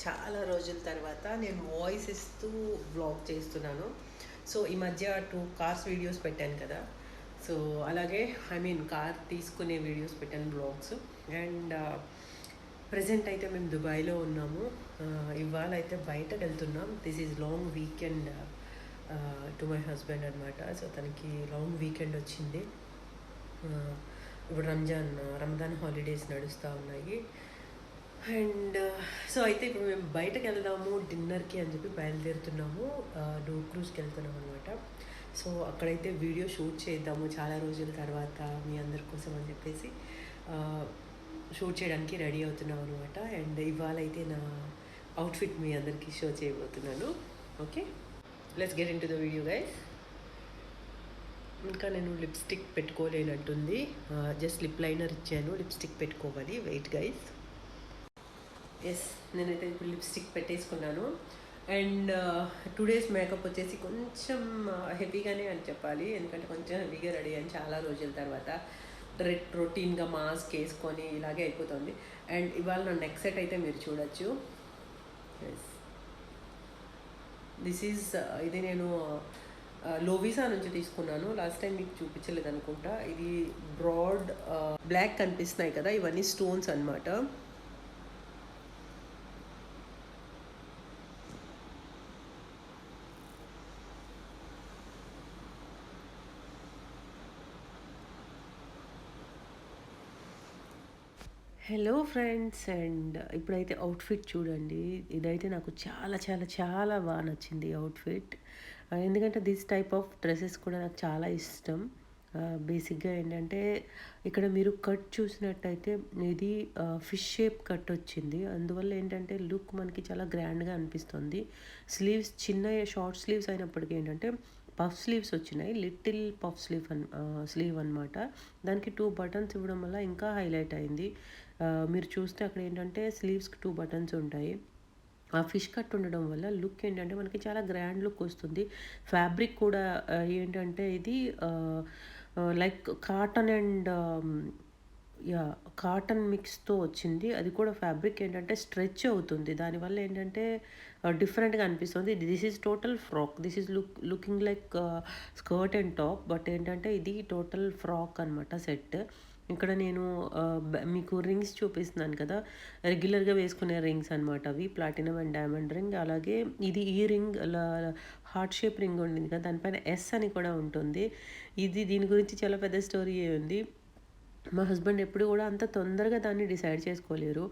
చాలా రోజుల తర్వాత నేను వాయిస్ ఇస్తూ బ్లాగ్ చేస్తున్నాను. సో ఈ మధ్య 2 కార్స్ వీడియోస్ పెట్టాను కదా. సో అలాగే కార్ తీసుకునే వీడియోస్ పెట్టాను బ్లాగ్స్. అండ్ ప్రజెంట్ అయితే మేము దుబాయ్లో ఉన్నాము. ఇవాళ అయితే బయటకు వెళ్తున్నాం. This is long weekend to my husband అనమాట. సో తనకి లాంగ్ వీకెండ్ వచ్చింది. ఇప్పుడు రమదాన్ హాలిడేస్ నడుస్తూ ఉన్నాయి. అండ్ సో అయితే ఇప్పుడు మేము బయటకు వెళ్దాము డిన్నర్కి అని చెప్పి బయలుదేరుతున్నాము. డో క్రూజ్కి వెళ్తున్నాం అనమాట. సో అక్కడైతే వీడియో షూట్ చేద్దాము చాలా రోజుల తర్వాత మీ అందరి కోసం అని చెప్పేసి షూట్ చేయడానికి రెడీ అవుతున్నాం అనమాట. అండ్ ఇవాళ అయితే నా అవుట్ఫిట్ మీ అందరికీ షో చేయబోతున్నాను. Okay, let's get into the video guys. ఇంకా నేను లిప్స్టిక్ పెట్టుకోలేనట్టుంది. జస్ట్ లిప్ లైనర్ ఇచ్చాను, లిప్స్టిక్ పెట్టుకోవాలి. Wait guys. ఎస్, నేనైతే ఇప్పుడు లిప్స్టిక్ పెట్టేసుకున్నాను. అండ్ 2 days మేకప్ వచ్చేసి కొంచెం హెవీగానే అని చెప్పాలి. ఎందుకంటే కొంచెం హెవీగా రెడీ అని చాలా రోజుల తర్వాత రొటీన్గా మాస్క్ వేసుకొని ఇలాగే అయిపోతుంది. అండ్ ఇవాళ నా నెక్ సెట్ అయితే మీరు చూడొచ్చు. ఎస్, దిస్ ఈజ్ ఇది నేను లోవిసా నుంచి తీసుకున్నాను. లాస్ట్ టైం మీకు చూపించలేదు అనుకుంటా. ఇది బ్రాడ్ బ్లాక్ కనిపిస్తున్నాయి కదా, ఇవన్నీ స్టోన్స్ అనమాట. హలో ఫ్రెండ్స్, అండ్ ఇప్పుడైతే అవుట్ఫిట్ చూడండి. ఇదైతే నాకు చాలా చాలా చాలా బాగా నచ్చింది అవుట్ఫిట్. ఎందుకంటే దిస్ టైప్ ఆఫ్ డ్రెస్సెస్ కూడా నాకు చాలా ఇష్టం. బేసిక్గా ఏంటంటే ఇక్కడ మీరు కట్ చూసినట్టయితే ఇది ఫిష్ షేప్ కట్ వచ్చింది. అందువల్ల ఏంటంటే లుక్ మనకి చాలా గ్రాండ్గా అనిపిస్తుంది. స్లీవ్స్ చిన్న షార్ట్ స్లీవ్స్ అయినప్పటికీ ఏంటంటే పఫ్ స్లీవ్స్ వచ్చినాయి. లిటిల్ పఫ్ స్లీవ్ అనమాట. దానికి 2 buttons ఇవ్వడం వల్ల ఇంకా హైలైట్ అయింది. మీరు చూస్తే అక్కడ ఏంటంటే స్లీవ్స్కి 2 buttons ఉంటాయి. ఆ ఫిష్ కట్ ఉండడం వల్ల లుక్ ఏంటంటే మనకి చాలా గ్రాండ్ లుక్ వస్తుంది. ఫ్యాబ్రిక్ కూడా ఏంటంటే ఇది లైక్ కాటన్ అండ్ కాటన్ మిక్స్తో వచ్చింది. అది కూడా ఫ్యాబ్రిక్ ఏంటంటే స్ట్రెచ్ అవుతుంది. దానివల్ల ఏంటంటే డిఫరెంట్గా అనిపిస్తుంది. This is total frock. This is looking like skirt and top, but ఏంటంటే ఇది టోటల్ ఫ్రాక్ అనమాట సెట్. ఇక్కడ నేను మీకు రింగ్స్ చూపిస్తున్నాను కదా, రెగ్యులర్గా వేసుకునే రింగ్స్ అనమాట అవి. Platinum and diamond ring. అలాగే ఇది ఈ రింగ్ హార్ట్ షేప్ రింగ్ ఉండింది కదా, దానిపైన ఎస్ అని కూడా ఉంటుంది. దీని గురించి చాలా పెద్ద స్టోరీ ఉంది. మా హస్బెండ్ ఎప్పుడు కూడా అంత తొందరగా దాన్ని డిసైడ్ చేసుకోలేరు.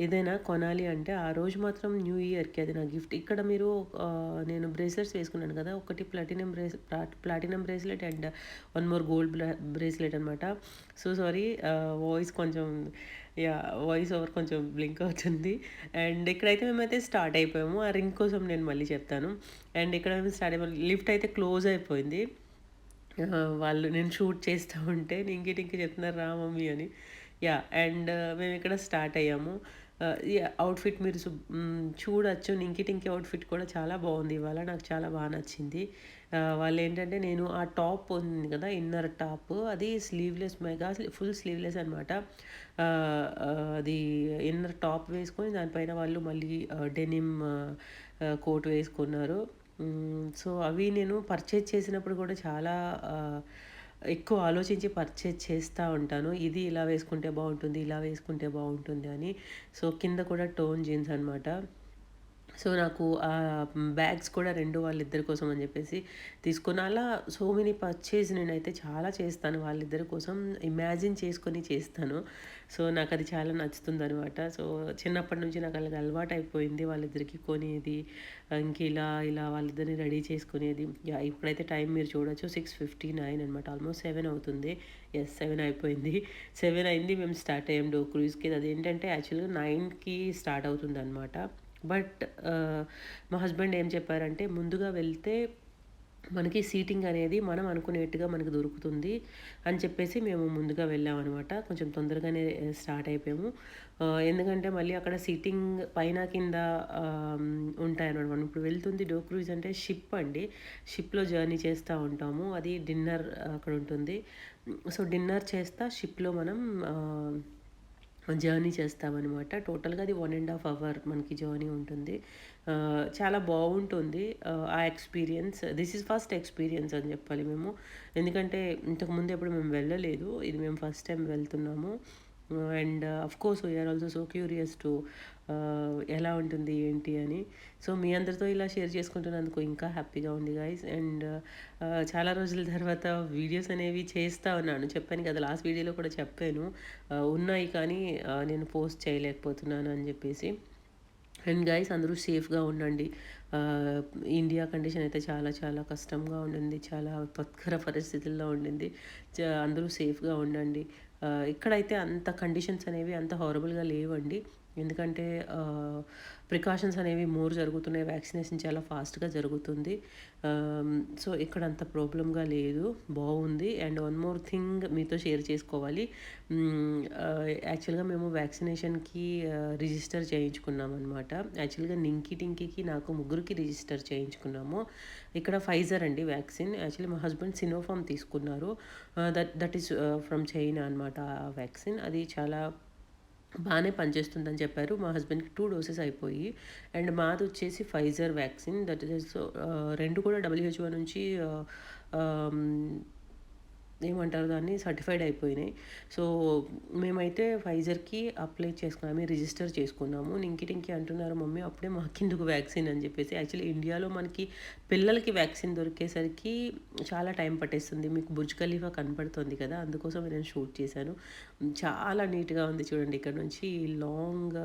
ఏదైనా కొనాలి అంటే ఆ రోజు మాత్రం న్యూ ఇయర్కి అది నా గిఫ్ట్. ఇక్కడ మీరు నేను బ్రేస్లెట్స్ వేసుకున్నాను కదా, ఒకటి platinum bracelet and 1 more gold bracelet అనమాట. సో సారీ, వాయిస్ కొంచెం వాయిస్ ఓవర్ కొంచెం బ్లింక్ అవుతుంది. అండ్ ఇక్కడైతే మేమైతే స్టార్ట్ అయిపోయాము. ఆ రింగ్ కోసం నేను మళ్ళీ చెప్తాను. అండ్ ఇక్కడ మేము స్టార్ట్ అయిపోయి లిఫ్ట్ అయితే క్లోజ్ అయిపోయింది. వాళ్ళు నేను షూట్ చేస్తూ ఉంటే ఇంకి టింకి చెప్తున్నారు రా మమ్మీ అని. అండ్ మేము ఇక్కడ స్టార్ట్ అయ్యాము. అవుట్ఫిట్ మీరు చూడొచ్చు. నింకి టింకి అవుట్ఫిట్ కూడా చాలా బాగుంది ఇవాళ. నాకు చాలా బాగా నచ్చింది. వాళ్ళు ఏంటంటే నేను ఆ టాప్ ఉంది కదా, ఇన్నర్ టాప్, అది స్లీవ్లెస్, ఫుల్ స్లీవ్లెస్ అనమాట. అది ఇన్నర్ టాప్ వేసుకొని దానిపైన వాళ్ళు మళ్ళీ డెనిమ్ కోట్ వేసుకున్నారు. సో అవి నేను పర్చేజ్ చేసినప్పుడు కూడా చాలా ఎక్కువ ఆలోచించి పర్చేజ్ చేస్తూ ఉంటాను. ఇది ఇలా వేసుకుంటే బాగుంటుంది, ఇలా వేసుకుంటే బాగుంటుంది అని. సో కింద కూడా టోన్ జీన్స్ అనమాట. సో నాకు బ్యాగ్స్ కూడా 2 వాళ్ళిద్దరి కోసం అని చెప్పేసి తీసుకున్న. అలా సో మెనీ పర్చేజ్ నేనైతే చాలా చేస్తాను వాళ్ళిద్దరి కోసం. ఇమాజిన్ చేసుకొని చేస్తాను. సో నాకు అది చాలా నచ్చుతుంది అనమాట. సో చిన్నప్పటి నుంచి నాకు అలాగ అలవాటు అయిపోయింది వాళ్ళిద్దరికి కొనేది. ఇంక ఇలా ఇలా వాళ్ళిద్దరిని రెడీ చేసుకునేది. ఇప్పుడైతే టైం మీరు చూడొచ్చు 6:59 అనమాట. ఆల్మోస్ట్ 7 అవుతుంది. 7 అయిపోయింది. 7 అయింది, మేము స్టార్ట్ అయ్యాం డో క్రూజ్కి. అదేంటంటే యాక్చువల్గా 9కి స్టార్ట్ అవుతుంది అనమాట. బట్ మా హస్బెండ్ ఏం చెప్పారంటే ముందుగా వెళ్తే మనకి సీటింగ్ అనేది మనం అనుకునేట్టుగా మనకు దొరుకుతుంది అని చెప్పేసి మేము ముందుగా వెళ్ళామన్నమాట. కొంచెం తొందరగానే స్టార్ట్ అయిపోయాము. ఎందుకంటే మళ్ళీ అక్కడ సీటింగ్ పైన కింద ఉంటాయన్నమాట. మనం ఇప్పుడు వెళ్తుంది డో క్రూజ్ అంటే షిప్ అండి. షిప్లో జర్నీ చేస్తూ ఉంటాము. అది డిన్నర్ అక్కడ ఉంటుంది. సో డిన్నర్ చేస్తా షిప్లో మనం జర్నీ చేస్తామనమాట. టోటల్‌గా అది 1 ½ అవర్ మనకి జర్నీ ఉంటుంది. చాలా బావుంటుంది ఆ experience. This is first experience అని జెప్పాలి మేము. ఎందుకంటే ఇంతకుముందు ఎప్పుడు మేము వెళ్ళలేదు. ఇది మేము ఫస్ట్ టైమ్ వెళ్తున్నాము. And of course we are also so curious to ఎలా ఉంటుంది ఏంటి అని. సో, మీ అందరితో ఇలా షేర్ చేసుకుంటున్నందుకు ఇంకా హ్యాపీగా ఉంది గైస్. అండ్ చాలా రోజుల తర్వాత వీడియోస్ అనేవి చేస్తా ఉన్నాను. చెప్పాను కదా! లాస్ట్ వీడియోలో కూడా చెప్పాను. ఉన్నాయి కానీ నేను పోస్ట్ చేయలేకపోతున్నాను అని జెప్పేసి. అండ్ గైస్ అందరూ సేఫ్‌గా ఉండండి. ఆహ్, ఇండియా కండిషన్ అయితే చాలా చాలా కష్టంగా ఉండింది. చాలా విపత్కర పరిస్థితుల్లో ఉండింది. అందరూ సేఫ్‌గా ఉండండి. ఇక్కడైతే అంత కండిషన్స్ అనేవి అంత హారబుల్‌గా లేవండి. ఎందుకంటే ప్రికాషన్స్ అనేవి మోర్ జరుగుతున్నాయి. వ్యాక్సినేషన్ చాలా ఫాస్ట్‌గా జరుగుతుంది. ఆహ్, సో, ఇక్కడ అంత ప్రాబ్లమ్‌గా లేదు. బావుంది. అండ్ వన్ మోర్ థింగ్ మీతో షేర్ చేసుకోవాలి. యాక్చువల్‌గా మేము వ్యాక్సినేషన్‌కి రిజిస్టర్ చేయించుకున్నామనమాట. యాక్చువల్‌గా నింకి, టింకికి నాకు ముగ్గురికి రిజిస్టర్ చేయించుకున్నాము. ఇక్కడ ఫైజర్ అండి వ్యాక్సిన్. యాక్చువల్లీ మా హస్బెండ్ సినోఫార్మ్ తీసుకున్నారు. దట్ ఈస్ ఫ్రమ్ చైనా అనమాట ఆ వ్యాక్సిన్. అది చాలా బానే పనిచేస్తుందని చెప్పారు. మా హస్బెండ్‌కి 2 డోసెస్ అయిపోయి. అండ్ మాదొచ్చేసి ఫైజర్ వ్యాక్సిన్ దట్ ఈస్ 2 కూడా డబ్ల్యూహెచ్ఓ నుంచి ఆహ్, ఏమంటారు దాన్ని సర్టిఫైడ్ అయిపోయినాయి. సో, మేమైతే ఫైజర్‌కి అప్లై చేసుకున్నాము. రిజిస్టర్ చేసుకున్నాము. నింకి టింకి అంటున్నారు మమ్మీ అప్పుడే మాకెందుకు వ్యాక్సిన్ అని చెప్పేసి. యాక్చువల్లీ ఇండియాలో మనకి పిల్లలకి వ్యాక్సిన్ దొరికేసరికి చాలా టైం పట్టేస్తుంది. మీకు బుర్జ్ ఖలీఫా కనపడుతుంది కదా! అందుకోసం నేను షూట్ చేశాను. చాలా నీట్‌గా ఉంది చూడండి ఇక్కడ నుంచి లాంగ్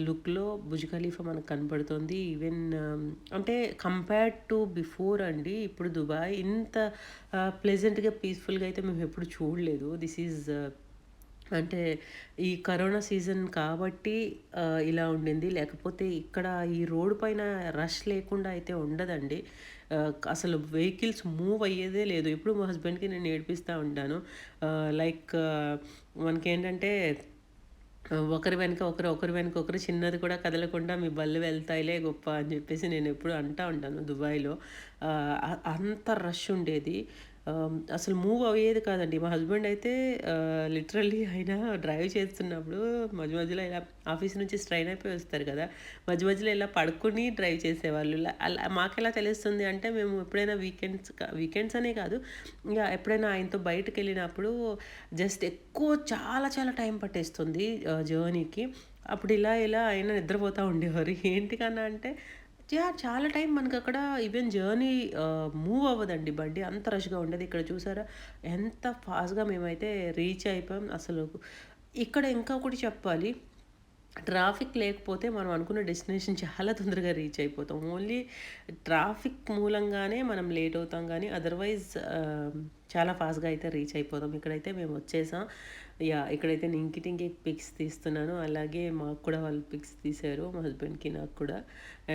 లుక్‌లో బుర్జ్ ఖలీఫా మనకు కనపడుతుంది. ఈవెన్ అంటే కంపేర్డ్ టు బిఫోర్ అండి ఇప్పుడు దుబాయ్ ఇంత ప్లెజెంట్‌గా, పీస్‌ఫుల్‌గా అయితే మేమెప్పుడు చూడలేదు. దిస్ ఈజ్ అంటే ఈ కరోనా సీజన్ కాబట్టి ఇలా ఉండింది. లేకపోతే ఇక్కడ ఈ రోడ్ పైన రష్ లేకుండా అయితే ఉండదండి. అసలు వెహికల్స్ మూవ్ అయ్యేదే లేదు. ఎప్పుడు మా హస్బెండ్‌కి నేను ఏడిపిస్తా ఉంటాను. లైక్ మనకేంటంటే ఒకరి వెనక ఒకరు, ఒకరి వెనక ఒకరు చిన్నది కూడా కదలకుండా మీ బళ్ళు వెళ్తాయిలే గొప్ప అని చెప్పేసి నేనెప్పుడు అంటా ఉంటాను దుబాయ్‌లో. అంత రష్ ఉండేది. అసలు మూవ్ అయ్యేది కాదండి. మా హస్బెండ్ అయితే లిటరల్లీ ఆయన డ్రైవ్ చేస్తున్నప్పుడు మధ్య మధ్యలో ఇలా ఆఫీస్ నుంచి స్ట్రెయిన్ అయిపోయి వస్తారు కదా! మధ్య మధ్యలో ఇలా పడుకొని డ్రైవ్ చేసేవాళ్ళు. అలా మాకెలా తెలుస్తుంది అంటే మేము ఎప్పుడైనా వీకెండ్స్ అనే కాదు. ఎప్పుడైనా ఆయనతో బయటకెళ్ళినప్పుడు జస్ట్ ఎక్కువ చాలా చాలా టైం పట్టేస్తుంది జర్నీకి. అప్పుడు ఇలా ఆయన నిద్రపోతా ఉండేవారు. ఏంటికన్నా అంటే చాలా టైం మనకక్కడ ఈవెన్ జర్నీ మూవ్ అవ్వదండి బండి. అంత రష్‌గా ఉండేది. ఇక్కడ చూసారా ఎంత ఫాస్ట్‌గా మేమైతే రీచ్ అయిపోయాం. అసలు ఇక్కడ ఇంకా ఒకటి చెప్పాలి. ట్రాఫిక్ లేకపోతే మనం అనుకున్న డెస్టినేషన్ చాలా తొందరగా రీచ్ అయిపోతాం. ఓన్లీ ట్రాఫిక్ మూలంగానే మనం లేట్ అవుతాం గానీ, అదర్‌వైజ్ చాలా ఫాస్ట్‌గా అయితే రీచ్ అయిపోతాం. ఇక్కడైతే మేము వచ్చేసాం. ఇక్కడైతే నింకి టింకి పిక్స్ తీస్తున్నాను. అలాగే మాకు కూడా వాళ్ళు పిక్స్ తీశారు. మా హస్బెండ్‌కి, నాకు కూడా.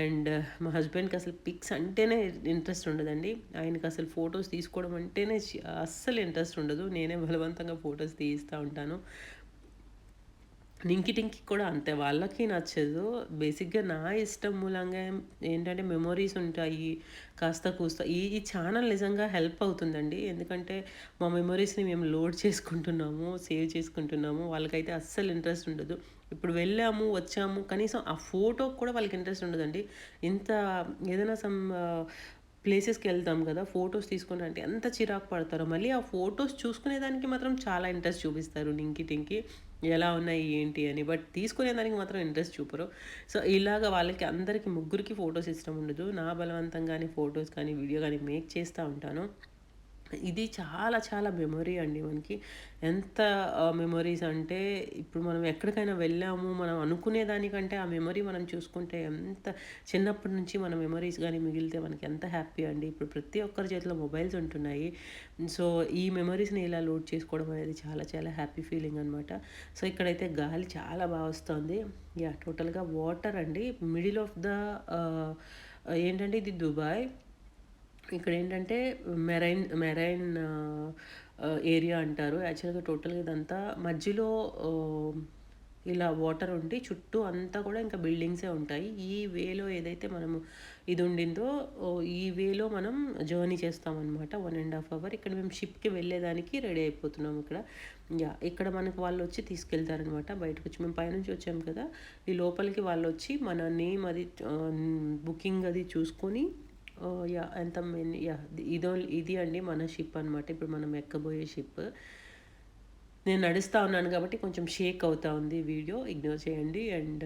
అండ్ మా హస్బెండ్‌కి అసలు పిక్స్ అంటేనే ఇంట్రెస్ట్ ఉండదండి. ఆయనకి అసలు ఫోటోస్ తీసుకోవడం అంటేనే అస్సలు ఇంట్రెస్ట్ ఉండదు. నేనే బలవంతంగా ఫోటోస్ తీయిస్తా ఉంటాను. నింకి టింకి కూడా అంతే. వాళ్ళకి నచ్చదు. బేసిక్‌గా నా ఇష్టం మూలంగా ఏంటంటే మెమోరీస్ ఉంటాయి. కాస్త కూస్త ఈ ఛానల్ నిజంగా హెల్ప్ అవుతుందండి. ఎందుకంటే మా మెమోరీస్‌ని మేము లోడ్ చేసుకుంటున్నాము, సేవ్ చేసుకుంటున్నాము. వాళ్ళకైతే అస్సలు ఇంట్రెస్ట్ ఉండదు. ఇప్పుడు వెళ్ళాము, వచ్చాము కనీసం ఆ ఫోటోకి కూడా వాళ్ళకి ఇంట్రెస్ట్ ఉండదండి. ఇంత ఏదైనా ప్లేసెస్‌కెళ్తాం గదా! ఫోటోస్ తీసుకోనంటే ఎంత చిరాకు పడతారో. మళ్ళీ ఆ ఫోటోస్ చూసుకునేదానికి మాత్రం చాలా ఇంట్రెస్ట్ చూపిస్తారు నింకి టింకి. ఎలా ఉన్నాయి ఏంటి అని. బట్ తీసుకునేదానికి మాత్రం ఇంట్రెస్ట్ చూపరు. సో, ఇలాగ వాళ్ళకి అందరికి ముగ్గురికి ఫోటోస్ ఇష్టం ఉండదు. నా బలవంతంగానే ఫోటోస్ కానీ, వీడియో గానీ మేక్ చేస్తా ఉంటాను. ఇది చాలా చాలా మెమొరీ అండి మనకి. ఎంత మెమొరీస్ అంటే ఇప్పుడు మనం ఎక్కడికైనా వెళ్ళాము, మనం అనుకునే దానికంటే ఆ మెమొరీ మనం చూసుకుంటే ఎంత చిన్నప్పటి నుంచి మన మెమొరీస్ గానీ మిగిలితే మనకి ఎంత హ్యాపీ అండి. ఇప్పుడు ప్రతి ఒక్కరి చేతిలో మొబైల్స్ ఉంటున్నాయి. సో, ఈ మెమొరీస్‌ని ఇలా లోడ్ చేసుకోవడం అనేది చాలా చాలా హ్యాపీ ఫీలింగ్ అనమాట. సో, ఇక్కడైతే గాలి చాలా బా వస్తోంది. టోటల్‌గా వాటర్ అండి. మిడిల్ ఆఫ్ ద ఆహ్, ఏంటంటే ఇది దుబాయ్. ఇక్కడేంటంటే మెరైన్ ఏరియా అంటారు. యాక్చువల్‌గా టోటల్‌గా ఇదంతా మధ్యలో ఆహ్, ఇలా వాటర్ ఉండి చుట్టూ అంతా కూడా ఇంకా బిల్డింగ్సే ఉంటాయి. ఈ వేలో ఏదైతే మనము ఇది ఉండిందో ఈ వేలో మనం జర్నీ చేస్తామన్నమాట 1.5 అవర్. ఇక్కడ మేము షిప్‌కి వెళ్ళేదానికి రెడీ అయిపోతున్నాం ఇక్కడ. ఇక్కడ మనకు వాళ్ళొచ్చి తీసుకెళ్తారనమాట. బయటకొచ్చి మేము పైనుంచి వచ్చాము కదా! ఈ లోపలికి వాళ్ళొచ్చి మన నేమ్ అది బుకింగ్ అది చూసుకొని ఎంత మెనీ ఇది అండి మన షిప్ అనమాట. ఇప్పుడు మనం ఎక్కబోయే షిప్. నేను నడుస్తూ ఉన్నాను కాబట్టి కొంచెం షేక్ అవుతా ఉంది వీడియో, ఇగ్నోర్ చేయండి. అండ్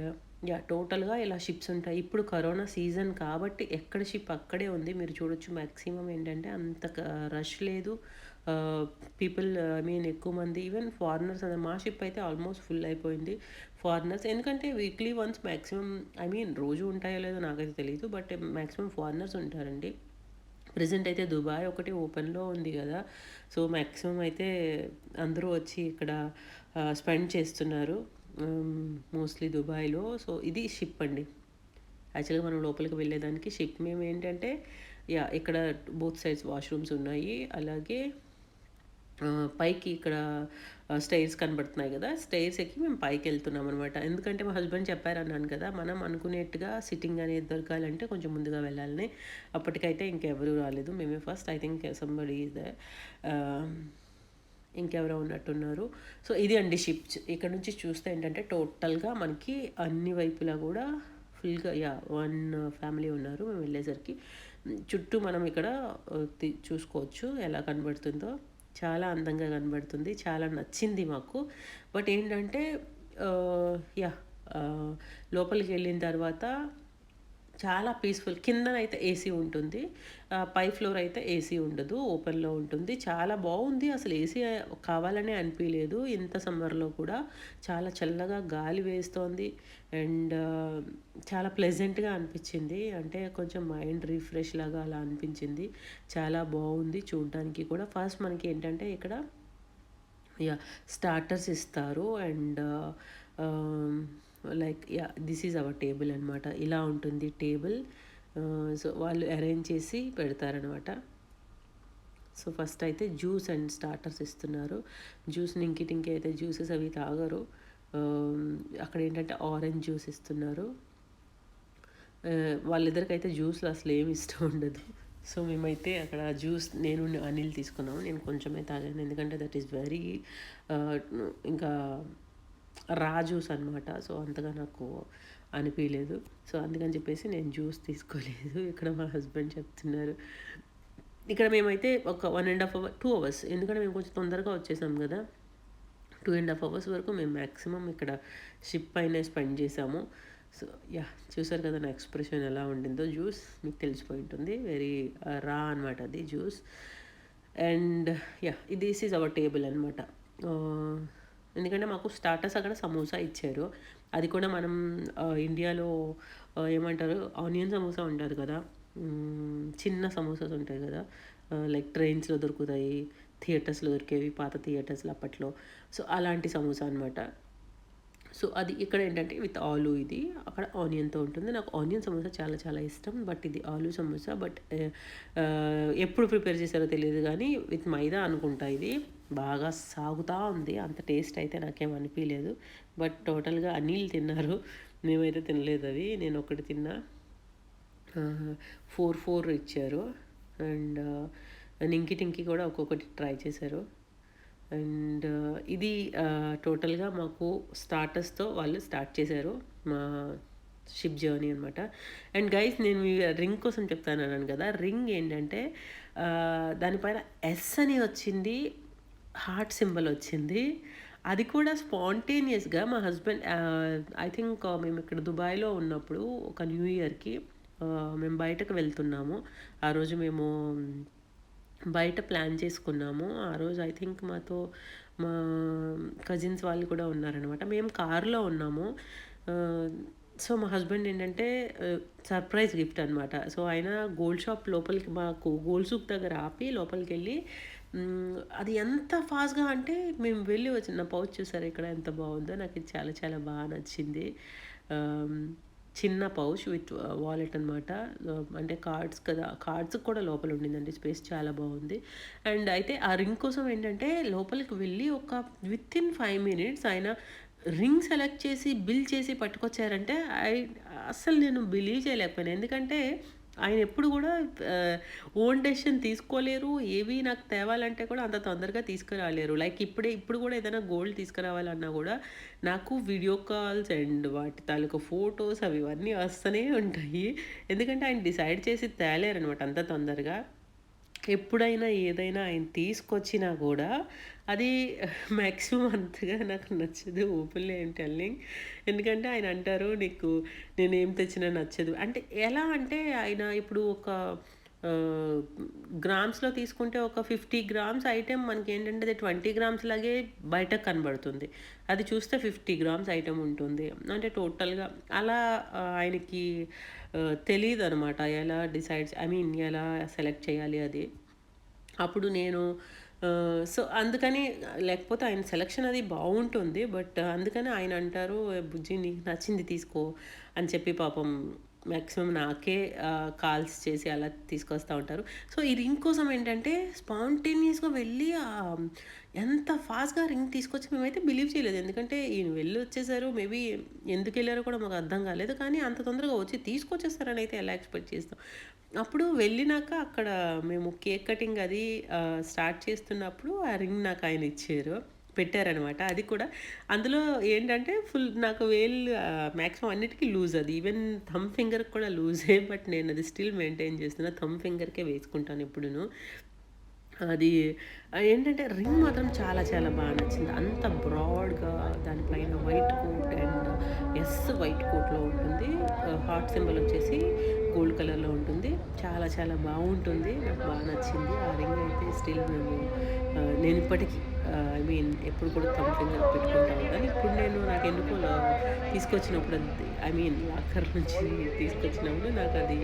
టోటల్గా ఇలా షిప్స్ ఉంటాయి. ఇప్పుడు కరోనా సీజన్ కాబట్టి ఎక్కడ షిప్ అక్కడే ఉంది. మీరు చూడొచ్చు మ్యాక్సిమం ఏంటంటే అంత రష్ లేదు. పీపుల్ ఐ మీన్ ఎక్కువ మంది ఈవెన్ ఫారినర్స్ అనే మా షిప్ అయితే ఆల్మోస్ట్ ఫుల్ అయిపోయింది. ఫారినర్స్ ఎందుకంటే weekly once maximum I mean రోజు ఉంటాయో లేదో నాకైతే తెలియదు, బట్ మ్యాక్సిమం ఫారినర్స్ ఉంటారండి. ప్రెజెంట్ అయితే దుబాయ్ ఒకటి ఓపెన్లో ఉంది కదా, సో మ్యాక్సిమం అయితే అందరూ వచ్చి ఇక్కడ స్పెండ్ చేస్తున్నారు మోస్ట్లీ దుబాయ్లో. సో ఇది షిప్ అండి. యాక్చువల్గా మనం లోపలికి వెళ్ళేదానికి షిప్. మేము ఏంటంటే ఇక్కడ బోత్ సైడ్స్ వాష్రూమ్స్ ఉన్నాయి. అలాగే పైకి ఇక్కడ స్టైర్స్ కనబడుతున్నాయి కదా, స్టైర్స్ ఎక్కి మేము పైకి వెళ్తున్నాం అనమాట. ఎందుకంటే మా హస్బెండ్ చెప్పారన్నాను కదా, మనం అనుకునేట్టుగా సిట్టింగ్ అనేది దొరకాలంటే కొంచెం ముందుగా వెళ్ళాలని. అప్పటికైతే ఇంకెవరూ రాలేదు, మేమే first. I think somebody is they, ఇంకెవరో ఉన్నట్టున్నారు. సో ఇది అండి షిప్. ఇక్కడ నుంచి చూస్తే ఏంటంటే టోటల్గా మనకి అన్ని వైపులా కూడా ఫుల్గా 1 ఫ్యామిలీ ఉన్నారు మేము వెళ్ళేసరికి. చుట్టూ మనం ఇక్కడ చూసుకోవచ్చు ఎలా కనబడుతుందో. చాలా అందంగా కనబడుతుంది, చాలా నచ్చింది మాకు. బట్ ఏంటంటే లోపలికి వెళ్ళిన తర్వాత చాలా పీస్ఫుల్. కిందనైతే ఏసీ ఉంటుంది, పై ఫ్లోర్ అయితే ఏసీ ఉండదు, ఓపెన్లో ఉంటుంది. చాలా బాగుంది, అసలు ఏసీ కావాలనే అనిపించలేదు ఇంత సమ్మర్లో కూడా. చాలా చల్లగా గాలి వేస్తోంది అండ్ చాలా ప్లెజెంట్గా అనిపించింది. అంటే కొంచెం మైండ్ రిఫ్రెష్ లాగా అలా అనిపించింది. చాలా బాగుంది చూడడానికి కూడా. ఫస్ట్ మనకి ఏంటంటే ఇక్కడ స్టార్టర్స్ ఇస్తారు and like this is our table అనమాట. ఇలా ఉంటుంది టేబుల్. సో వాళ్ళు అరేంజ్ చేసి పెడతారనమాట. సో ఫస్ట్ అయితే జ్యూస్ అండ్ స్టార్టర్స్ ఇస్తున్నారు. జ్యూస్ ఇంకి అయితే జ్యూసెస్ అవి తాగరు. అక్కడ ఏంటంటే ఆరెంజ్ జ్యూస్ ఇస్తున్నారు. వాళ్ళిద్దరికైతే జ్యూస్లో అసలు ఏమి ఇష్టం ఉండదు. సో మేమైతే అక్కడ జ్యూస్ నేను అనిల్ తీసుకున్నాము. నేను కొంచెమే తాగాను ఎందుకంటే దట్ ఈస్ వెరీ ఇంకా రా జ్యూస్ అనమాట. సో అంతగా నాకు అనిపించలేదు. సో అందుకని చెప్పేసి నేను జ్యూస్ తీసుకోలేదు. ఇక్కడ మా హస్బెండ్ చెప్తున్నారు. ఇక్కడ మేమైతే ఒక 1.5 అవర్ 2 అవర్స్, ఎందుకంటే మేము కొంచెం తొందరగా వచ్చేసాం కదా, 2.5 అవర్స్ వరకు మేము మ్యాక్సిమం ఇక్కడ షిప్ పైన స్పెండ్ చేసాము. సో చూసారు కదా నా ఎక్స్ప్రెషన్ ఎలా ఉండిందో. జ్యూస్ మీకు తెలిసిపోయి ఉంటుంది, వెరీ రా అనమాట అది juice. And this is our table అనమాట. ఎందుకంటే మాకు స్టార్టర్స్ అక్కడ సమోసా ఇచ్చారు. అది కూడా మనం ఇండియాలో ఏమంటారు ఆనియన్ సమోసా ఉంటుంది కదా, చిన్న సమోసాస్ ఉంటాయి కదా, లైక్ ట్రైన్స్లో దొరుకుతాయి, థియేటర్స్లో దొరికేవి పాత థియేటర్స్లో అప్పట్లో. సో అలాంటి సమోసా అనమాట. సో అది ఇక్కడ ఏంటంటే విత్ ఆలు, ఇది అక్కడ ఆనియన్తో ఉంటుంది. నాకు ఆనియన్ సమోసా చాలా చాలా ఇష్టం, బట్ ఇది ఆలు సమోసా. బట్ ఎప్పుడు ప్రిపేర్ చేశారో తెలియదు కానీ విత్ మైదా అనుకుంటా. ఇది బాగా సాగుతూ ఉంది, అంత టేస్ట్ అయితే నాకేం అనిపించలేదు. బట్ టోటల్గా అనిల్ తిన్నారు, మేమైతే తినలేదు. అది నేను ఒకటి తిన్నా. 4 ఇచ్చారు అండ్ నింకి కూడా ఒక్కొక్కటి ట్రై చేశారు. అండ్ ఇది టోటల్గా మాకు స్టార్టర్స్తో వాళ్ళు స్టార్ట్ చేశారు మా షిప్ జర్నీ అనమాట. అండ్ గైస్ నేను రింగ్ కోసం చెప్తాను అన్నాను కదా, రింగ్ ఏంటంటే దానిపైన ఎస్ అని వచ్చింది, హార్ట్ సింబల్ వచ్చింది. అది కూడా స్పాంటేనియస్గా మా హస్బెండ్ ఐ థింక్ మేము ఇక్కడ దుబాయ్లో ఉన్నప్పుడు ఒక న్యూ ఇయర్కి మేము బయటకు వెళ్తున్నాము. ఆ రోజు మేము బయట ప్లాన్ చేసుకున్నాము. ఆ రోజు ఐ థింక్ మాతో మా కజిన్స్ వాళ్ళు కూడా ఉన్నారనమాట. మేము కార్లో ఉన్నాము. సో మా హస్బెండ్ ఏంటంటే సర్ప్రైజ్ గిఫ్ట్ అనమాట. సో ఆయన గోల్డ్ షాప్ లోపలికి మాకు గోల్డ్ సూక్ దగ్గర ఆపి లోపలికి వెళ్ళి అది ఎంత ఫాస్ట్గా అంటే మేము వెళ్ళి వచ్చిన పౌచ్ చూసారు ఇక్కడ ఎంత బాగుందో. నాకు ఇది చాలా చాలా బాగా నచ్చింది. చిన్న పౌచ్ విత్ వాలెట్ అనమాట. అంటే కార్డ్స్ కదా, కార్డ్స్ కూడా లోపల ఉండిందండి, స్పేస్ చాలా బాగుంది. అండ్ అయితే ఆ రింగ్ కోసం ఏంటంటే లోపలికి వెళ్ళి ఒక విత్ ఇన్ 5 minutes ఆయన రింగ్ సెలెక్ట్ చేసి, బిల్ చేసి పట్టుకొచ్చారంటే ఐ అస్సలు నేను బిలీవ్ చేయలేకపోయాను. ఎందుకంటే ఆయన ఎప్పుడు గూడా ఓన్ డెసిషన్ తీసుకోలేరు. ఏవి నాకు తేవాలంటే కూడా అంత తొందరగా తీసుకురాలేరు. లైక్ ఇప్పుడు గూడా ఏదైనా గోల్డ్ తీసుకురావాలన్నా గూడా నాకు వీడియో కాల్స్ అండ్ వాటి తాలూకా ఫోటోస్ అవి ఇవన్నీ వస్తూనే ఉంటాయి. ఎందుకంటే ఆయన డిసైడ్ చేసి తేలేరనమాట అంత తొందరగా. ఎప్పుడైనా ఏదైనా ఆయన తీసుకొచ్చినా గూడా అది మాక్సిమం అంతగా నాకు నచ్చదు. Openly I am telling. ఎందుకంటే ఆయన అంటారు, "నీకు నేనేం తెచ్చినా నచ్చదు." అంటే ఎలా అంటే ఆయన ఇప్పుడు ఒక ఆహ్, గ్రామ్స్‌లో తీసుకుంటే ఒక 50 గ్రామ్స్ ఐటెమ్ మనకేంటంటే అది 20 గ్రామ్స్ లాగే బయటకు కనబడుతుంది. అది చూస్తే 50 గ్రామ్స్ ఐటెమ్ ఉంటుంది. అంటే టోటల్‌గా అలా ఆయనకి తెలీదనమాట. ఎలా డిసైడ్స్ ఐ మీన్ ఎలా సెలెక్ట్ చేయాలి అది. అప్పుడు నేను సో, అందుకని లేకపోతే ఆయన సెలక్షన్ అది బావుంటుంది. బట్ అందుకని ఆయన అంటారు, "బుజ్జి నీకు నచ్చింది తీసుకో" అని చెప్పి పాపం మాక్సిమం నాకే కాల్స్ చేసి అలా తీసుకొస్తా ఉంటారు. సో, ఈ రింగ్ కోసం ఏంటంటే స్పాంటేనియస్‌గా వెళ్ళి ఎంత ఫాస్ట్‌గా రింగ్ తీసుకొచ్చి మేమైతే బిలీవ్ చేయలేదు. ఎందుకంటే ఈయన వెళ్ళొచ్చేసారు. మేబీ ఎందుకెళ్లారో కూడా మాకు అర్థం కాలేదు. కానీ అంత తొందరగా వచ్చి తీసుకొచ్చేస్తారని అయితే ఎలా ఎక్స్‌పెక్ట్ చేస్తాం. అప్పుడు వెళ్ళినాక అక్కడ మేము కేక్ కటింగ్ అది స్టార్ట్ చేస్తున్నప్పుడు ఆ రింగ్ నాకు ఆయన ఇచ్చారు. పెట్టారనమాట. అది కూడా అందులో ఏంటంటే ఫుల్ నాకు వేళ్ళు మాక్సిమం అన్నిటికి లూజ్ అది. ఈవెన్ థంబ్ ఫింగర్‌కి కూడా లూజే. బట్ నేను అది స్టిల్ మెయింటైన్ చేస్తున్నా. థంబ్ ఫింగర్‌కే వేసుకుంటాను ఎప్పుడును. అది ఏంటంటే రింగ్ మాత్రం చాలా చాలా బాగా నచ్చింది. అంత బ్రాడ్‌గా దానిపైన వైట్ కోట్ అండ్ వైట్ కోట్‌లో ఉంటుంది. హార్ట్ సింబల్ వచ్చేసి గోల్డ్ కలర్‌లో ఉంటుంది. చాలా చాలా బావుంటుంది. నాకు బాగా నచ్చింది. ఆ రింగ్ అయితే స్టిల్ నేను ఇప్పటికి ఐ మీన్ ఎప్పుడు కూడా థంబ్ ఫింగర్ పెట్టుకుంటా ఉంటాను. ఇప్పుడు నేను నాకెందుకో తీసుకొచ్చినప్పుడు అది ఐ మీన్ లాకర్ నుంచి తీసుకొచ్చినప్పుడు నాకది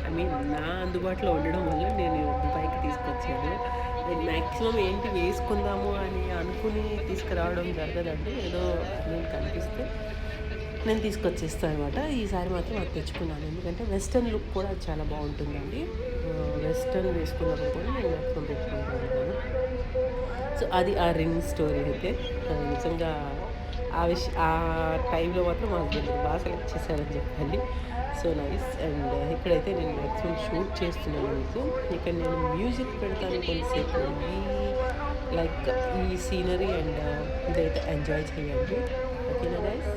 ఐ మీన్ నా అందుబాటులో ఉండడం వల్ల నేను దుబాయ్‌కి తీసుకొచ్చాను. మాక్సిమం ఏంటి వేసుకుందాము అని అనుకుని తీసుకురావడం జరగదండి. ఏదో నేను కనిపిస్తే నేను తీసుకొచ్చేస్తాను అనమాట. ఈసారి మాత్రం అది తెచ్చుకున్నాను. ఎందుకంటే వెస్టర్న్ లుక్ కూడా చాలా బావుంటుందండి. వెస్టర్న్ వేసుకున్నప్పుడు కూడా నేను మాక్సిమం పెట్టుకుంటూ ఉంటాను. సో, అది ఆ రింగ్ స్టోరీ అయితే నిజంగా ఆ టైంలో మాత్రం మా హస్బెండ్ బాగా సెలెక్ట్ చేశారని చెప్పాలి. So nice. అండ్ ఇక్కడైతే నేను మాక్సిమం షూట్ చేస్తున్నాను మీకు. ఇక్కడ నేను మ్యూజిక్ పెడతాను కొంతసేపు. లైక్ ఈ సీనరీ అండ్ ఇదైతే ఎంజాయ్ చేయండి. ఓకేనా గైస్?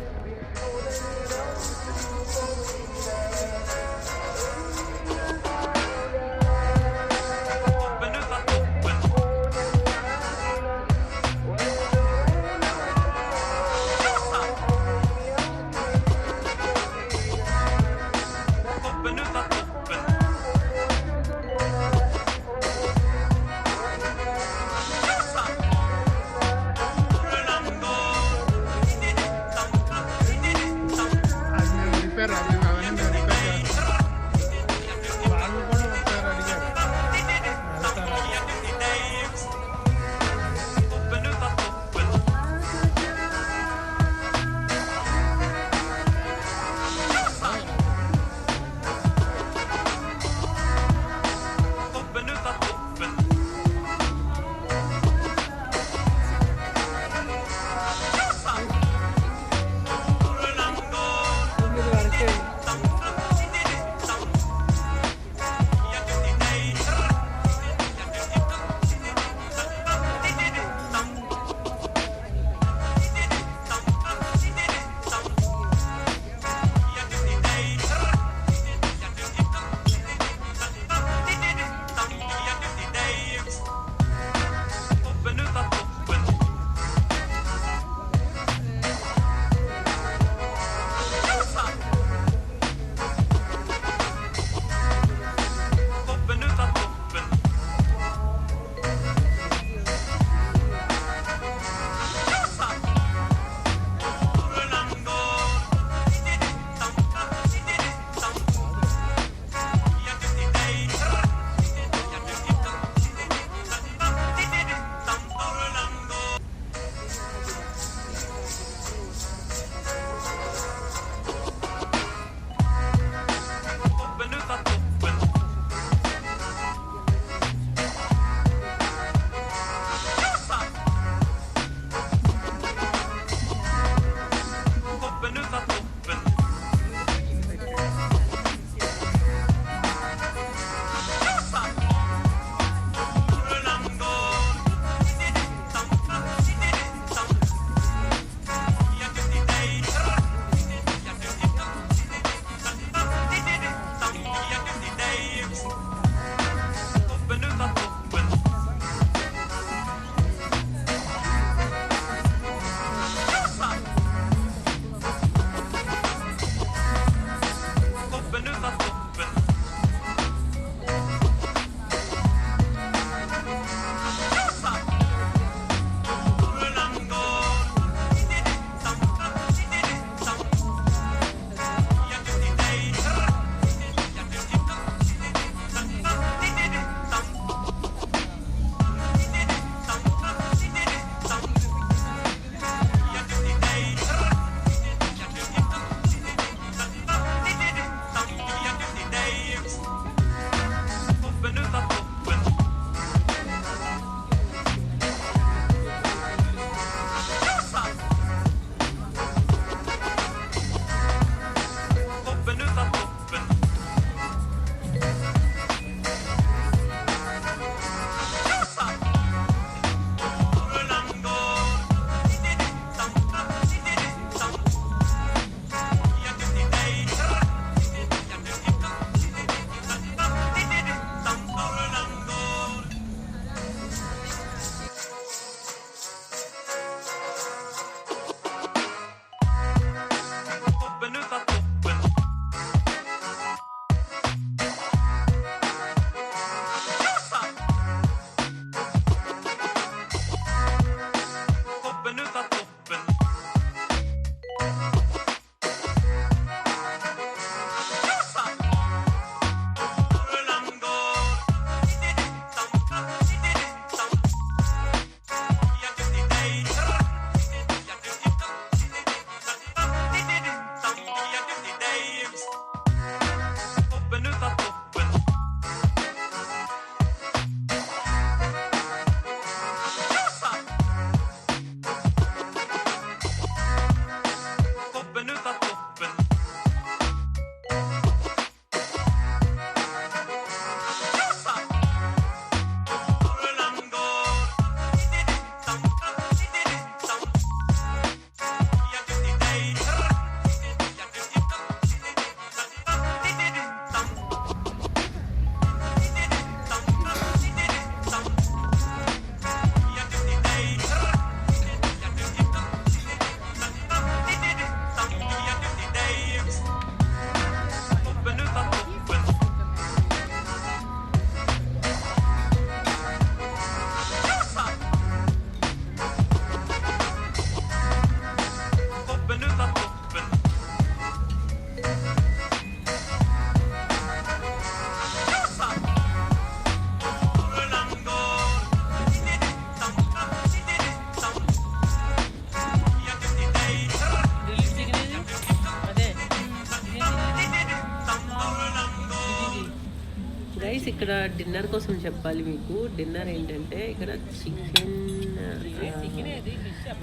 ఎనీవేస్ ఇక్కడ డిన్నర్ కోసం చెప్పాలి మీకు. డిన్నర్ ఏంటంటే ఇక్కడ chicken,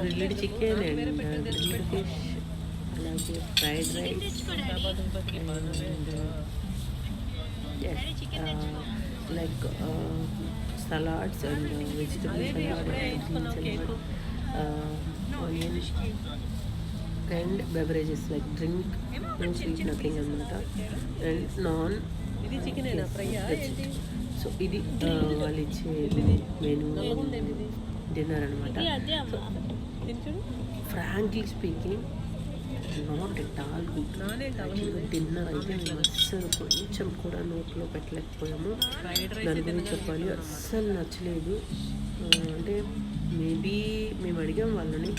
grilled chicken and grilled fish, అలాగే fried rice and like salads and vegetable salad and green salad, onion and beverages like drink, no sweet nothing అనమాట, అండ్ నాన్. ఇది చికెన్ ఫ్రై. సో ఇది వాళ్ళు ఇచ్చే మెనూ డిన్నర్ అనమాట. Frankly speaking not at all good. Dinner అయితే మేము అస్సలు కొంచెం కూడా నోట్లో పెట్టలేకపోయాము. దాని గురించి చెప్పాలి, అస్సలు నచ్చలేదు. అంటే మేబీ మేము అడిగాం వాళ్ళని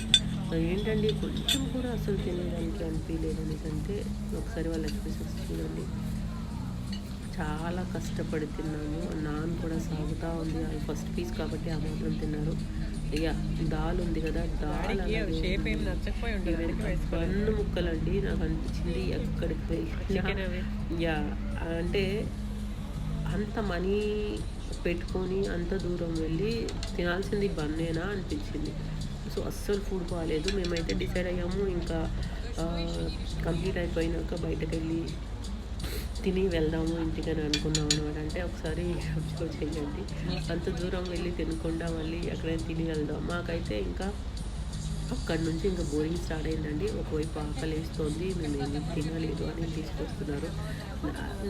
ఏంటండి కొంచెం కూడా అసలు తినడానికి అనిపించలేదు అనేసి. ఒకసారి వాళ్ళ ఎక్స్ప్రెషన్స్ చూడండి. చాలా కష్టపడి తిన్నాము. నాన్ కూడా సాగుతూ ఉంది. అది ఫస్ట్ పీస్ కాబట్టి ఆ మాత్రం తిన్నారు. ఇక దాల్ ఉంది కదా, దాల్ పన్ను ముక్కలండి. నాకు అనిపించింది ఎక్కడికి యా అంటే అంత మనీ పెట్టుకొని అంత దూరం వెళ్ళి తినాల్సింది బన్నేనా అనిపించింది. సో అస్సలు ఫుడ్ బాగాలేదు. మేమైతే డిసైడ్ అయ్యాము ఇంకా కంప్లీట్ అయిపోయినాక బయటకు వెళ్ళి తిని వెళ్దాము ఇంటికని అనుకున్నాం అనమాట. అంటే ఒకసారి అబ్జర్వ్ చేయండి, అంత దూరం వెళ్ళి తినకుండా మళ్ళీ ఎక్కడైనా తిని వెళ్దాం. మాకైతే ఇంకా అక్కడి నుంచి ఇంకా బోరింగ్ స్టార్ట్ అయిందండి. ఒకవైపు ఆకలి వేస్తుంది, మేము ఏమి తినలేదు అని తీసుకొస్తున్నారు.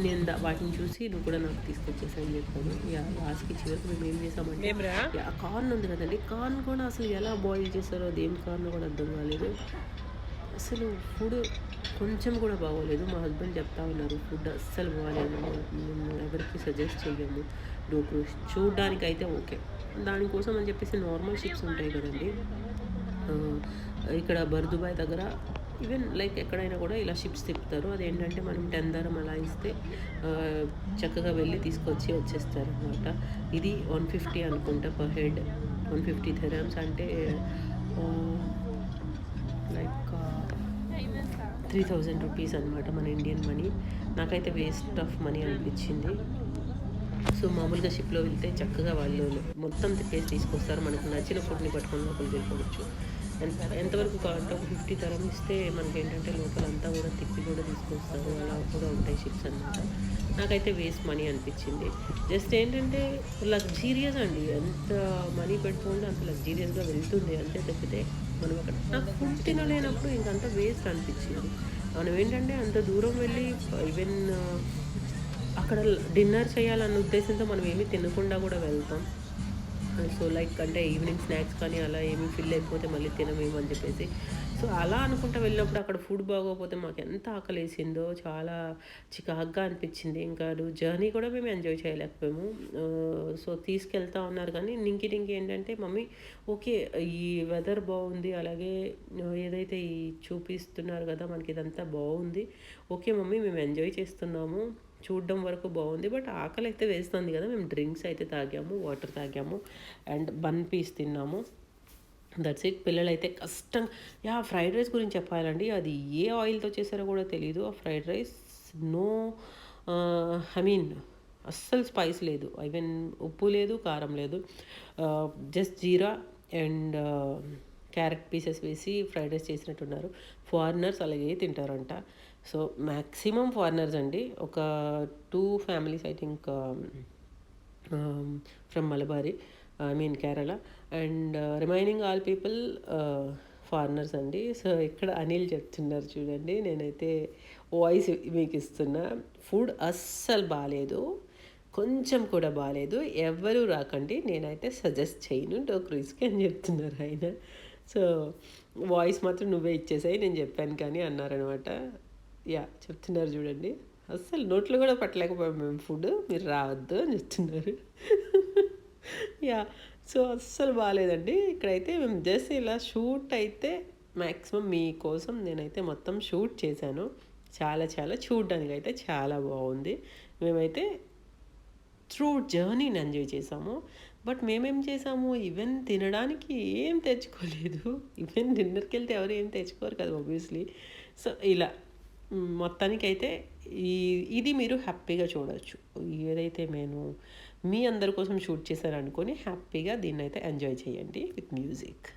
నేను వాటిని చూసి నువ్వు కూడా నాకు తీసుకొచ్చేసాను చెప్పాను. లాస్ట్కి చివరికి మేము ఏం చేసామంటే కార్న్ ఉంది కదండి, కార్న్ కూడా అసలు ఎలా బాయిల్ చేస్తారో అది ఏం కార్న్ కూడా అర్థం కాలేదు. అసలు ఫుడ్ కొంచెం కూడా బాగోలేదు. మా హస్బెండ్ చెప్తా ఉన్నారు ఫుడ్ అస్సలు బాగాలేదు, మేము ఎవరికి సజెస్ట్ చేయము. నువ్వు చూడడానికి అయితే ఓకే, దానికోసం అని చెప్పేసి నార్మల్ షిప్స్ ఉంటాయి కదండి ఇక్కడ బర్దుబాయ్ దగ్గర. ఈవెన్ లైక్ ఎక్కడైనా కూడా ఇలా షిప్స్ తిప్పుతారు. అదేంటంటే మనం 10 దరం అలా ఇస్తే చక్కగా వెళ్ళి తీసుకొచ్చి వచ్చేస్తారు అనమాట. ఇది 150 అనుకుంటా పర్ హెడ్, 150 దిర్హమ్స్ అంటే లైక్ 3000 రూపీస్ అనమాట మన ఇండియన్ మనీ. నాకైతే వేస్ట్ ఆఫ్ మనీ అనిపించింది. సో మామూలుగా షిప్లో వెళ్తే చక్కగా వాళ్ళు మొత్తం తిప్పేసి తీసుకొస్తారు, మనకు నచ్చిన ఫుడ్ని పట్టుకొని లోపలికి వెళ్ళిపోవచ్చు. ఎంతవరకు కావాలంటే ఒక 50 దరం ఇస్తే మనకి ఏంటంటే లోపలంతా కూడా తిప్పి కూడా తీసుకొస్తారు. అలా కూడా ఉంటాయి షిప్స్ అనమాట. నాకైతే వేస్ట్ మనీ అనిపించింది. జస్ట్ ఏంటంటే లగ్జీరియస్ అండి, ఎంత మనీ పెట్టుకుంటే అంత లగ్జీరియస్గా వెళ్తుంది అంతే తప్పితే మనం అక్కడ నాకు ఫుడ్ తినలేనప్పుడు ఇంకంత వేస్ట్ అనిపించింది. మనం ఏంటంటే అంత దూరం వెళ్ళి ఈవెన్ అక్కడ డిన్నర్ చేయాలన్న ఉద్దేశంతో మనం ఏమీ తినకుండా కూడా వెళ్తాం. సో లైక్ అంటే ఈవినింగ్ స్నాక్స్ కానీ అలా ఏమీ ఫిల్ అయిపోతే మళ్ళీ తినమేమో అని చెప్పేసి. సో అలా అనుకుంటా వెళ్ళినప్పుడు అక్కడ ఫుడ్ బాగోకపోతే మాకు ఎంత ఆకలి వేసిందో, చాలా చికాగ్గా అనిపించింది. ఇంకా జర్నీ కూడా మేము ఎంజాయ్ చేయలేకపోయాము. సో తీసుకెళ్తా ఉన్నారు కానీ నింకి ఏంటంటే మమ్మీ ఓకే ఈ వెదర్ బాగుంది, అలాగే ఏదైతే ఈ చూపిస్తున్నారు కదా మనకి ఇదంతా బాగుంది, ఓకే మమ్మీ మేము ఎంజాయ్ చేస్తున్నాము, చూడడం వరకు బాగుంది, బట్ ఆకలి అయితే వేస్తుంది కదా. మేము డ్రింక్స్ అయితే తాగాము, వాటర్ తాగాము అండ్ బన్ పీస్ తిన్నాము. That's it. పిల్లలైతే కష్టం. ఫ్రైడ్ రైస్ గురించి చెప్పాలండి, అది ఏ ఆయిల్తో చేశారో కూడా తెలీదు. ఆ fried rice no I mean అస్సలు స్పైస్ లేదు, ఈవెన్ ఉప్పు లేదు, కారం లేదు, just jeera and carrot pieces వేసి ఫ్రైడ్ రైస్ చేసినట్టున్నారు. ఫారినర్స్ అలాగే తింటారంట. సో మ్యాక్సిమం ఫారినర్స్ అండి. ఒక 2 families I think from Malabari, I mean Kerala, and remaining all people foreigners అండి. సో ఇక్కడ అనిల్ చెప్తున్నారు చూడండి, నేనైతే వాయిస్ మీకు ఇస్తున్నా. ఫుడ్ అస్సలు బాగాలేదు, కొంచెం కూడా బాగాలేదు, ఎవరు రాకండి, నేనైతే సజెస్ట్ చేయను డోక్రూస్కి అని చెప్తున్నారు ఆయన. సో వాయిస్ మాత్రం నువ్వే ఇచ్చేసాయి, నేను చెప్పాను కానీ అన్నారనమాట. చెప్తున్నారు చూడండి, అస్సలు నోట్లో కూడా పట్టలేకపోయాం మేము ఫుడ్, మీరు రావద్దు అని చెప్తున్నారు. సో అస్సలు బాగాలేదండి. ఇక్కడైతే మేము జస్ట్ ఇలా షూట్ అయితే మ్యాక్సిమం మీకోసం నేనైతే మొత్తం షూట్ చేశాను. చాలా చాలా చూడడానికి అయితే చాలా బాగుంది. మేమైతే త్రూ జర్నీని ఎంజాయ్ చేసాము. బట్ మేమేం చేసాము, ఈవెన్ తినడానికి ఏం తెచ్చుకోలేదు. ఈవెన్ డిన్నర్కి వెళ్తే ఎవరు ఏం తెచ్చుకోరు కదా ఆబ్వియస్లీ. సో ఇలా మొత్తానికైతే ఈ ఇది మీరు హ్యాపీగా చూడొచ్చు. ఏదైతే నేను మీ అందరి కోసం షూట్ చేశాననుకోని హ్యాపీగా దీన్నైతే ఎంజాయ్ చేయండి with music.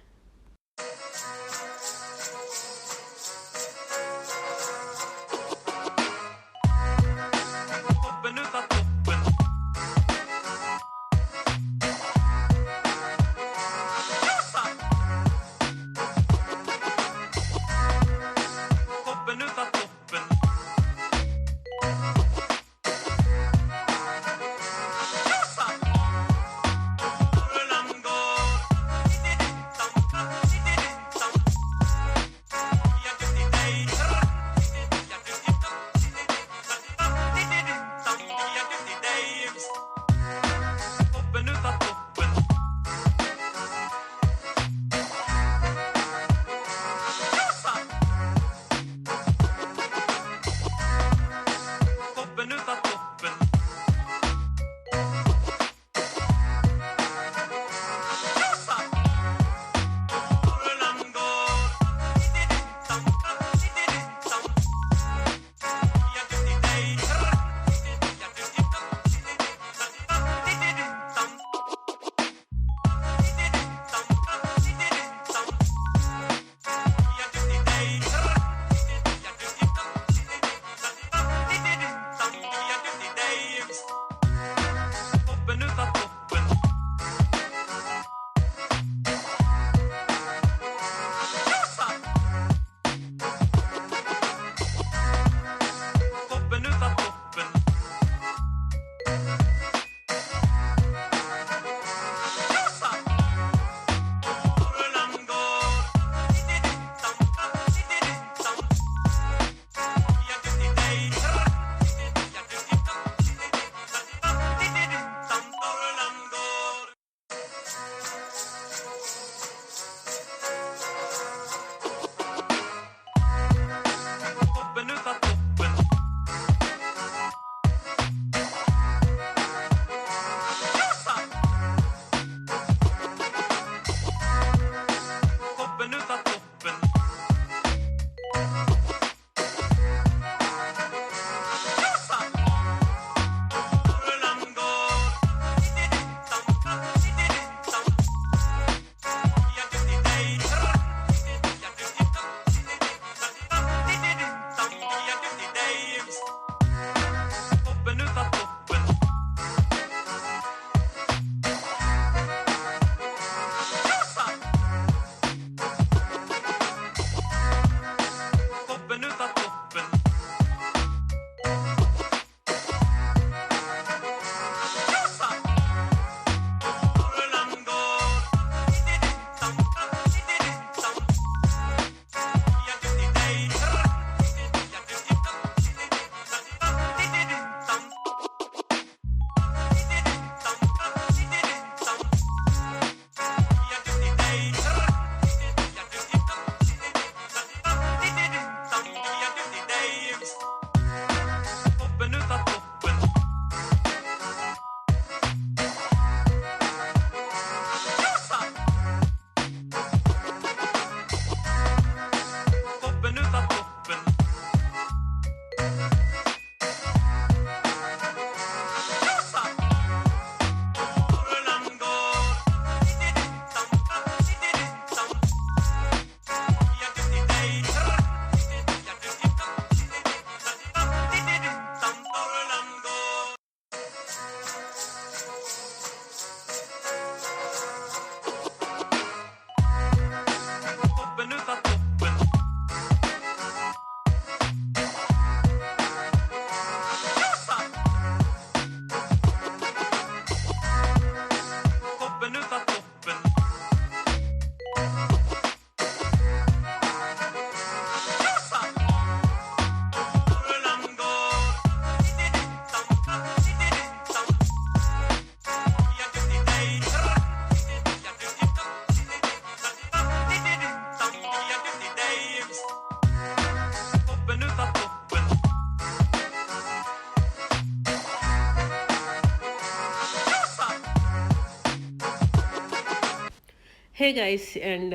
Hey guys, and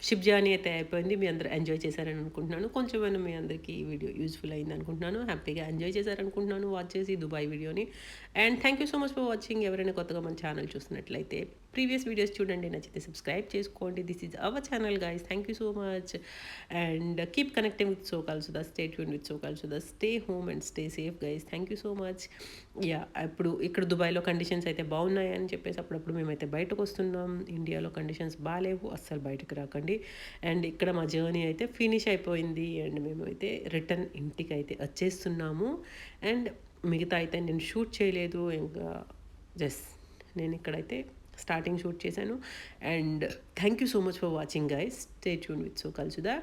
ship journey అయితే అయిపోయింది. మీ అందరూ ఎంజాయ్ చేశారని అనుకుంటున్నాను. కొంచెమైనా మీ అందరికీ ఈ వీడియో యూజ్‌ఫుల్ అయింది అనుకుంటున్నాను. హ్యాపీగా ఎంజాయ్ చేశారనుకుంటున్నాను వాచ్ చేసి దుబాయ్ వీడియోని. And thank you so much for watching. ఎవరైనా కొత్తగా మన ఛానల్ చూస్తున్నట్లయితే ప్రీవియస్ వీడియోస్ చూడండి. నచ్చితే సబ్స్క్రైబ్ చేసుకోండి. This is our channel guys. Thank you so much. And keep connecting with so-called Sudha. Stay tune with so-called Sudha. Stay home and stay safe guys. Thank you so much. Yeah ఇప్పుడు ఇక్కడ దుబాయ్‌లో conditions అయితే బాగున్నాయి అని చెప్పేసి అప్పుడప్పుడు మేమైతే బయటకు వస్తున్నాం. ఇండియాలో కండిషన్స్ బాలేవు. అస్సలు బయటకు రాకండి. అండ్ ఇక్కడ మా జర్నీ అయితే ఫినిష్ అయిపోయింది. అండ్ మేమైతే రిటర్న్ ఇంటికైతే వచ్చేస్తున్నాము. అండ్ మిగతా అయితే నేను షూట్ చేయలేదు. ఇంకా జస్ట్ నేను ఇక్కడైతే స్టార్టింగ్ షూట్ చేశాను. And thank you so much for watching guys. Stay tune with so-called Sudha.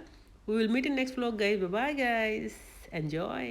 We will meet in next vlog guys. Bye bye guys. Enjoy.